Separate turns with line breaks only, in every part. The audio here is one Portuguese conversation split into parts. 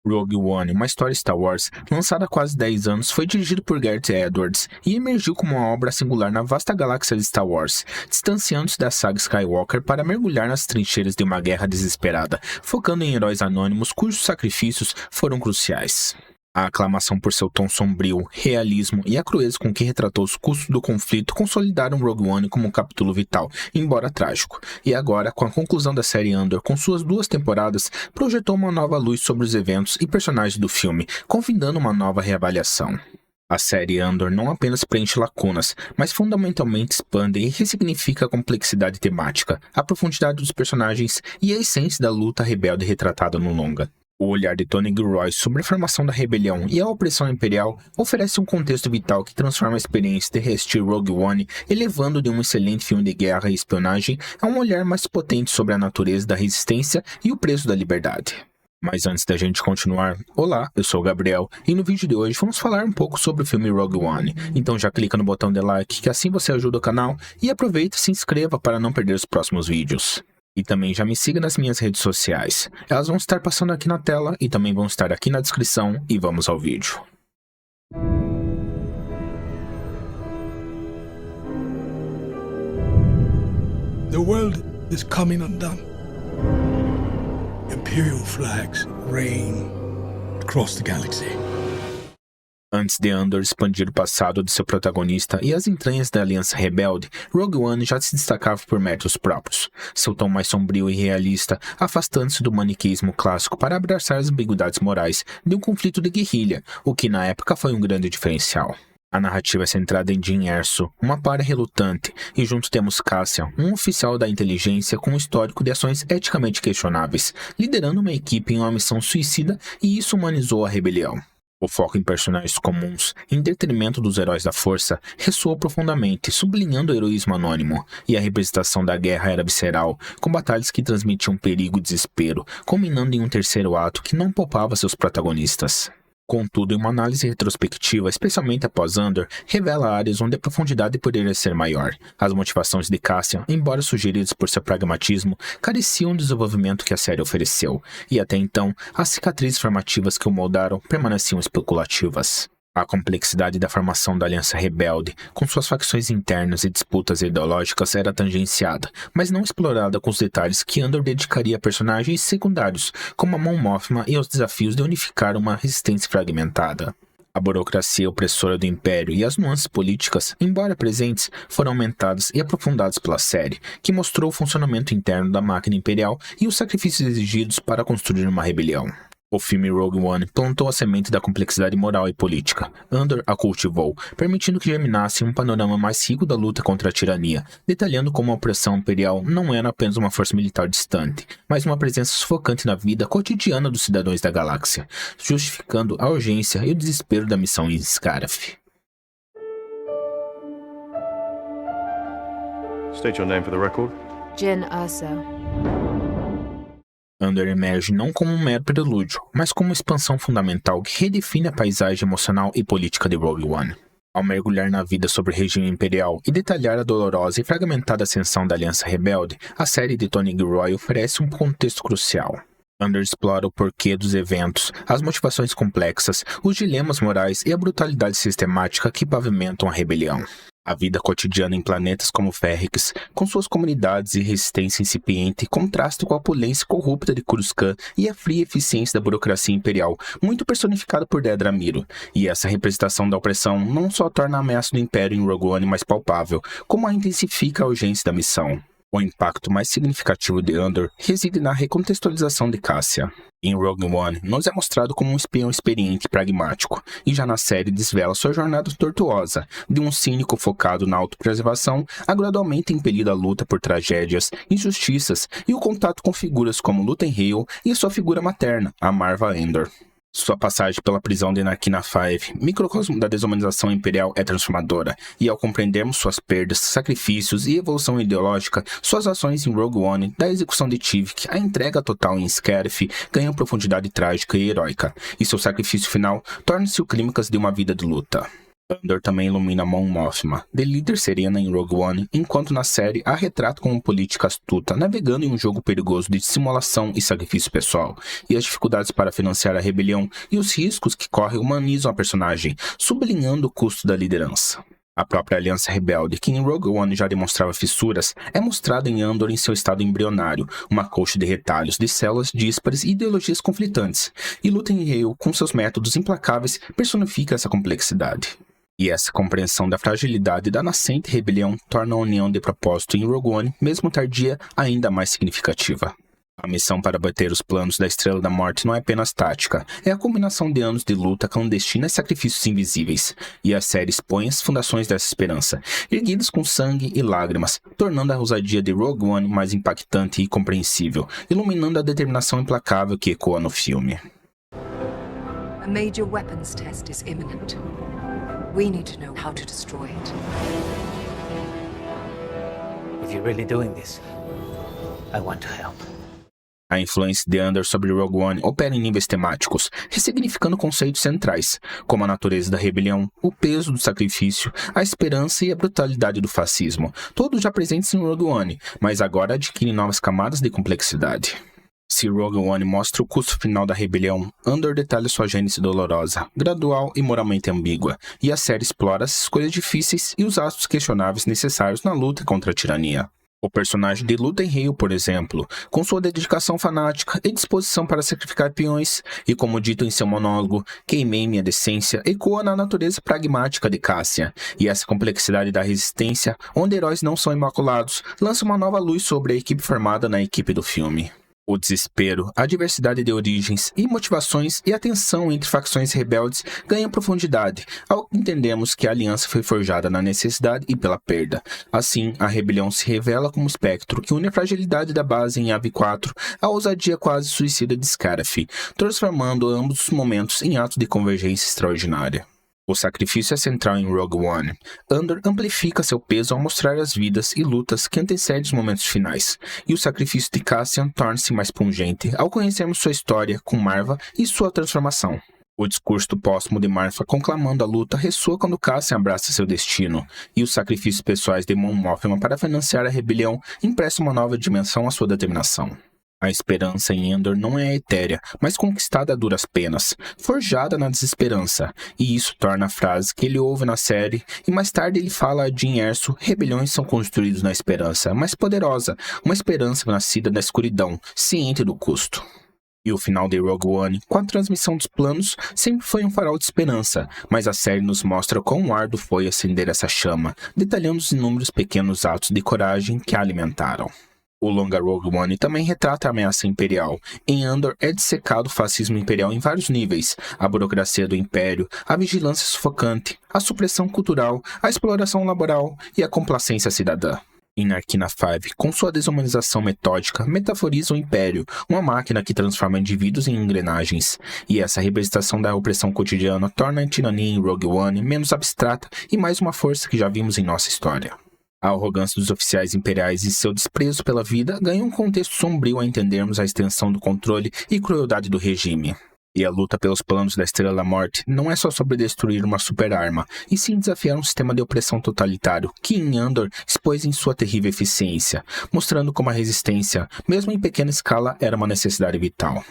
Rogue One, uma história Star Wars, lançada há quase 10 anos, foi dirigido por Gareth Edwards e emergiu como uma obra singular na vasta galáxia de Star Wars, distanciando-se da saga Skywalker para mergulhar nas trincheiras de uma guerra desesperada, focando em heróis anônimos cujos sacrifícios foram cruciais. A aclamação por seu tom sombrio, realismo e a crueza com que retratou os custos do conflito consolidaram Rogue One como um capítulo vital, embora trágico. E agora, com a conclusão da série Andor, com suas 2 temporadas, projetou uma nova luz sobre os eventos e personagens do filme, convidando uma nova reavaliação. A série Andor não apenas preenche lacunas, mas fundamentalmente expande e ressignifica a complexidade temática, a profundidade dos personagens e a essência da luta rebelde retratada no longa. O olhar de Tony Gilroy sobre a formação da rebelião e a opressão imperial oferece um contexto vital que transforma a experiência de reassistir Rogue One, elevando de um excelente filme de guerra e espionagem a um olhar mais potente sobre a natureza da resistência e o preço da liberdade. Mas antes da gente continuar, olá, eu sou o Gabriel e no vídeo de hoje vamos falar um pouco sobre o filme Rogue One. Então já clica no botão de like que assim você ajuda o canal e aproveita e se inscreva para não perder os próximos vídeos. E também já me siga nas minhas redes sociais. Elas vão estar passando aqui na tela e também vão estar aqui na descrição e vamos ao vídeo.
The world is coming undone. Imperial flags reign across the galaxy.
Antes de Andor expandir o passado de seu protagonista e as entranhas da Aliança Rebelde, Rogue One já se destacava por méritos próprios. Seu tom mais sombrio e realista, afastando-se do maniqueísmo clássico para abraçar as ambiguidades morais de um conflito de guerrilha, o que na época foi um grande diferencial. A narrativa é centrada em Jyn Erso, uma para relutante, e juntos temos Cassian, um oficial da inteligência com um histórico de ações eticamente questionáveis, liderando uma equipe em uma missão suicida, e isso humanizou a rebelião. O foco em personagens comuns, em detrimento dos heróis da força, ressoou profundamente, sublinhando o heroísmo anônimo, e a representação da guerra era visceral, com batalhas que transmitiam perigo e desespero, culminando em um terceiro ato que não poupava seus protagonistas. Contudo, em uma análise retrospectiva, especialmente após Andor, revela áreas onde a profundidade poderia ser maior. As motivações de Cassian, embora sugeridas por seu pragmatismo, careciam do desenvolvimento que a série ofereceu, e até então, as cicatrizes formativas que o moldaram permaneciam especulativas. A complexidade da formação da Aliança Rebelde, com suas facções internas e disputas ideológicas, era tangenciada, mas não explorada com os detalhes que Andor dedicaria a personagens secundários, como a Mon Mothma e aos desafios de unificar uma resistência fragmentada. A burocracia opressora do Império e as nuances políticas, embora presentes, foram aumentadas e aprofundadas pela série, que mostrou o funcionamento interno da máquina imperial e os sacrifícios exigidos para construir uma rebelião. O filme Rogue One plantou a semente da complexidade moral e política. Andor a cultivou, permitindo que germinasse um panorama mais rico da luta contra a tirania, detalhando como a opressão imperial não era apenas uma força militar distante, mas uma presença sufocante na vida cotidiana dos cidadãos da galáxia, justificando a urgência e o desespero da missão em Scarif.
State your name for the record.
Jyn Erso.
Andor emerge não como um mero prelúdio, mas como uma expansão fundamental que redefine a paisagem emocional e política de Rogue One. Ao mergulhar na vida sobre o regime imperial e detalhar a dolorosa e fragmentada ascensão da Aliança Rebelde, a série de Tony Gilroy oferece um contexto crucial. Andor explora o porquê dos eventos, as motivações complexas, os dilemas morais e a brutalidade sistemática que pavimentam a rebelião. A vida cotidiana em planetas como Ferrix, com suas comunidades e resistência incipiente, contrasta com a opulência corrupta de Coruscant e a fria eficiência da burocracia imperial, muito personificada por Dedra Meero. E essa representação da opressão não só torna a ameaça do Império em Rogue One mais palpável, como a intensifica a urgência da missão. O impacto mais significativo de Andor reside na recontextualização de Cassian. Em Rogue One, nos é mostrado como um espião experiente e pragmático, e já na série desvela sua jornada tortuosa, de um cínico focado na autopreservação a gradualmente impelido à luta por tragédias, injustiças e o contato com figuras como Luthen Rael e sua figura materna, a Marva Endor. Sua passagem pela prisão de Narkina 5, microcosmo da desumanização imperial, é transformadora, e ao compreendermos suas perdas, sacrifícios e evolução ideológica, suas ações em Rogue One, da execução de Tivik à entrega total em Scarif, ganham profundidade trágica e heróica, e seu sacrifício final torna-se o clímax de uma vida de luta. Andor também ilumina Mon Mothma, The líder serena em Rogue One, enquanto na série a retrata como política astuta, navegando em um jogo perigoso de simulação e sacrifício pessoal, e as dificuldades para financiar a rebelião e os riscos que corre humanizam a personagem, sublinhando o custo da liderança. A própria Aliança Rebelde, que em Rogue One já demonstrava fissuras, é mostrada em Andor em seu estado embrionário, uma colcha de retalhos de células díspares e ideologias conflitantes, e Luthen Rael, com seus métodos implacáveis, personifica essa complexidade. E essa compreensão da fragilidade da nascente rebelião torna a união de propósito em Rogue One, mesmo tardia, ainda mais significativa. A missão para bater os planos da Estrela da Morte não é apenas tática, é a combinação de anos de luta clandestina e sacrifícios invisíveis, e a série expõe as fundações dessa esperança, erguidas com sangue e lágrimas, tornando a ousadia de Rogue One mais impactante e compreensível, iluminando a determinação implacável que ecoa no filme.
A major weapons test is imminent. We need to know how to destroy it.
If you're really doing this, I want to help.
A influência de Andor sobre Rogue One opera em níveis temáticos, ressignificando conceitos centrais, como a natureza da rebelião, o peso do sacrifício, a esperança e a brutalidade do fascismo, todos já presentes em Rogue One, mas agora adquirem novas camadas de complexidade. Se Rogue One mostra o custo final da rebelião, Andor detalha sua gênese dolorosa, gradual e moralmente ambígua, e a série explora as escolhas difíceis e os atos questionáveis necessários na luta contra a tirania. O personagem de Luthen Rael, por exemplo, com sua dedicação fanática e disposição para sacrificar peões, e como dito em seu monólogo, queimei minha decência, ecoa na natureza pragmática de Cassian, e essa complexidade da resistência, onde heróis não são imaculados, lança uma nova luz sobre a equipe formada na equipe do filme. O desespero, a diversidade de origens e motivações e a tensão entre facções rebeldes ganham profundidade, ao entendemos que a aliança foi forjada na necessidade e pela perda. Assim, a rebelião se revela como um espectro que une a fragilidade da base em AV4 à ousadia quase suicida de Scarif, transformando ambos os momentos em atos de convergência extraordinária. O sacrifício é central em Rogue One. Andor amplifica seu peso ao mostrar as vidas e lutas que antecedem os momentos finais, e o sacrifício de Cassian torna-se mais pungente ao conhecermos sua história com Marva e sua transformação. O discurso póstumo de Marfa conclamando a luta ressoa quando Cassian abraça seu destino, e os sacrifícios pessoais de Mon Mothma para financiar a rebelião emprestam uma nova dimensão à sua determinação. A esperança em Andor não é etérea, mas conquistada a duras penas, forjada na desesperança, e isso torna a frase que ele ouve na série, e mais tarde ele fala a Jyn Erso: rebeliões são construídos na esperança, mais poderosa, uma esperança nascida da escuridão, ciente do custo. E o final de Rogue One, com a transmissão dos planos, sempre foi um farol de esperança, mas a série nos mostra quão árduo foi acender essa chama, detalhando os inúmeros pequenos atos de coragem que a alimentaram. O longa Rogue One também retrata a ameaça imperial. Em Andor é dissecado o fascismo imperial em vários níveis, a burocracia do império, a vigilância sufocante, a supressão cultural, a exploração laboral e a complacência cidadã. Em Narkina 5, com sua desumanização metódica, metaforiza o império, uma máquina que transforma indivíduos em engrenagens. E essa representação da opressão cotidiana torna a tirania em Rogue One menos abstrata e mais uma força que já vimos em nossa história. A arrogância dos oficiais imperiais e seu desprezo pela vida ganham um contexto sombrio a entendermos a extensão do controle e crueldade do regime. E a luta pelos planos da Estrela da Morte não é só sobre destruir uma super-arma, e sim desafiar um sistema de opressão totalitário que em Andor expôs em sua terrível eficiência, mostrando como a resistência, mesmo em pequena escala, era uma necessidade vital.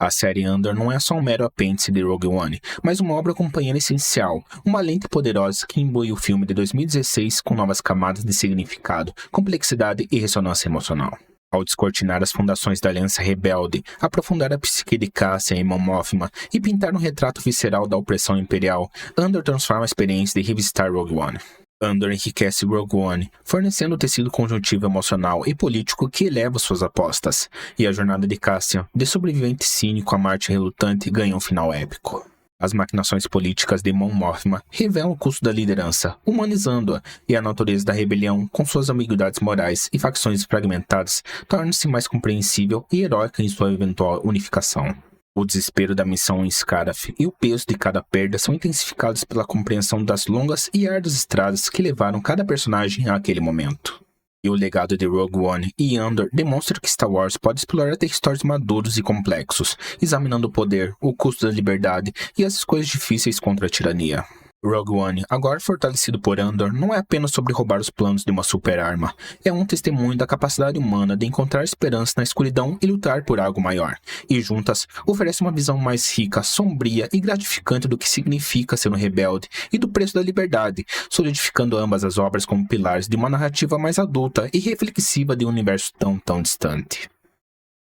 A série Andor não é só um mero apêndice de Rogue One, mas uma obra companheira essencial, uma lente poderosa que imbui o filme de 2016 com novas camadas de significado, complexidade e ressonância emocional. Ao descortinar as fundações da Aliança Rebelde, aprofundar a psique de Cassian e Mon Mothma e pintar um retrato visceral da opressão imperial, Andor transforma a experiência de revisitar Rogue One. Andor enriquece Rogue One, fornecendo o tecido conjuntivo emocional e político que eleva suas apostas, e a jornada de Cassian, de sobrevivente cínico a Marte relutante, ganha um final épico. As maquinações políticas de Mon Mothma revelam o custo da liderança, humanizando-a, e a natureza da rebelião, com suas ambiguidades morais e facções fragmentadas, torna-se mais compreensível e heróica em sua eventual unificação. O desespero da missão em Scarif e o peso de cada perda são intensificados pela compreensão das longas e árduas estradas que levaram cada personagem àquele momento. E o legado de Rogue One e Andor demonstra que Star Wars pode explorar territórios maduros e complexos, examinando o poder, o custo da liberdade e as escolhas difíceis contra a tirania. Rogue One, agora fortalecido por Andor, não é apenas sobre roubar os planos de uma super-arma. É um testemunho da capacidade humana de encontrar esperança na escuridão e lutar por algo maior. E juntas, oferece uma visão mais rica, sombria e gratificante do que significa ser um rebelde e do preço da liberdade, solidificando ambas as obras como pilares de uma narrativa mais adulta e reflexiva de um universo tão distante.